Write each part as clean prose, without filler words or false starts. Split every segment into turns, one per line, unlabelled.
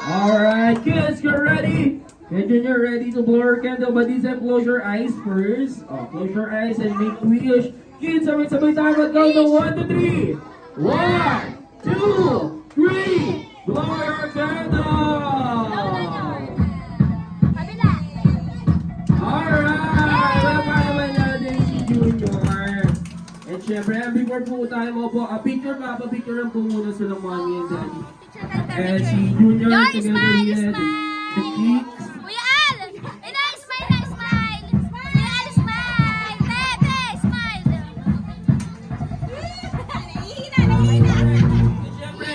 Alright, kids, get ready. And Junior, ready to blow our candle. But this time, close your eyes first. Close your eyes and make wish. Kids, sabay-sabay tayo mag-count to 1 to 3. 1, 2, 3. Blow your candle. Alright, welcome naman natin si Junior. And syempre, before po tayo mo po, picture pa, pa-picture po muna sila ng mommy and daddy. And si Junior, together with the cheeks.
Kuya Al! Smile na, smile! Kuya Al, smile! Bebe, smile! Nahihina!
Siyempre,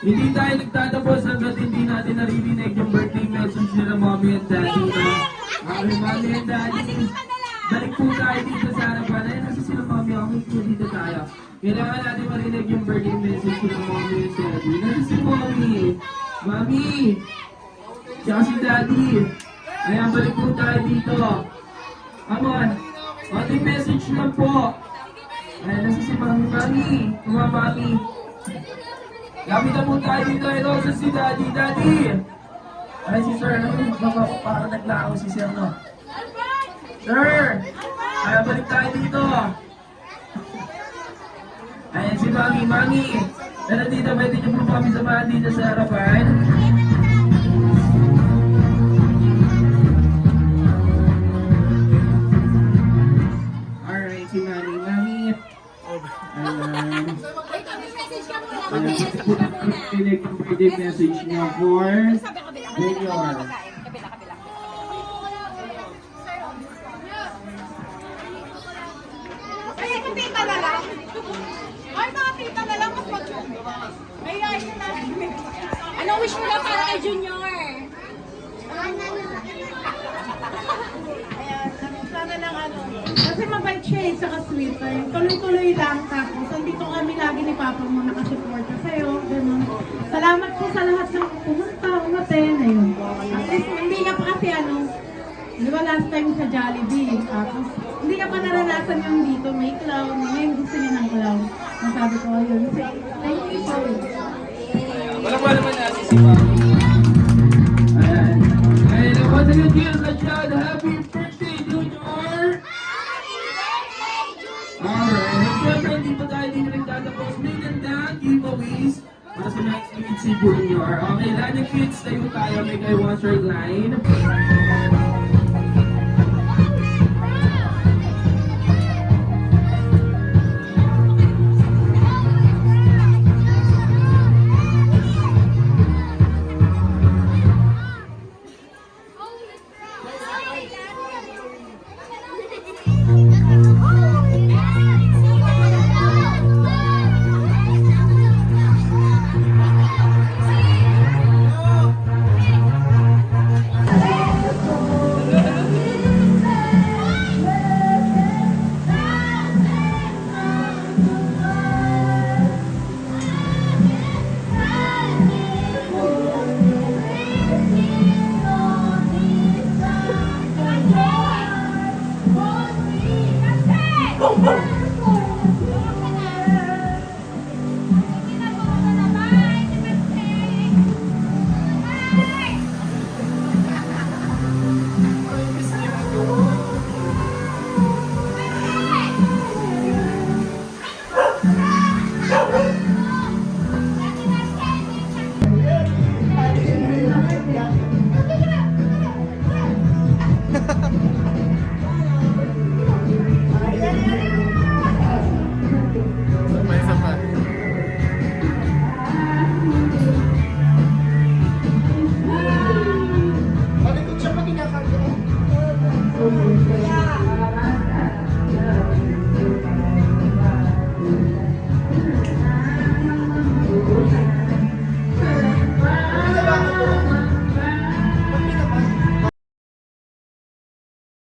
hindi tayo nagtatapos hanggat hindi natin naririnig yung birthday message nila mommy and daddy na mommy and daddy, balik po tayo dito sa harapan. Ayun, nasa sila mommy, okay po dito tayo. Kailangan natin marinig yung birthday message nila mommy and daddy. Nasa si mommy, mommy, tsaka si daddy. Ayan, balik po tayo dito. Come on, konting message lang po. Ayan, nasa si mommy, mommy, mga mommy. Lapit na po tayo dito. Ito sa si daddy, daddy. Ay, si sir, parang naglao si sir, no? Sir! Ay, balik tayo dito. Ayan si mami, mami. Pero dito, pwede niyo po kami samahan dito sa harapan. Alright, si mami, mami. Ayan. Pinig yung birthday message niya for Junior.
Ay, tita na lang. Ay, mga tita na lang. Mas mag-show. Ay, ay, na. Anong wish mo lang para kay Junior? Ayan, sana lang Kasi mabait siya saka sweeter. Tuloy-tuloy lang. Tapos, andito kami lagi ni Papa mo nakasupport sa'yo. Ganun. Salamat po sa lahat ng pumunta, umaten. Ayun. At least, hindi ka pa kasi di ba last time sa Jollibee? Tapos, hindi ka pa naranasan yung dito, may clown. Ngayon gusto niya ng clown. Nasabi ko, ayun. Thank you po.
Walang wala naman natin si mami. Ayan. Ayan, once again, give the child happy birthday, Junior! Alright, and syempre, hindi pa tayo dito nagtatapos. May gandang giveaways para sa next week si Junior. Okay, lahat ng kids, tayo tayo. May kayo one short line.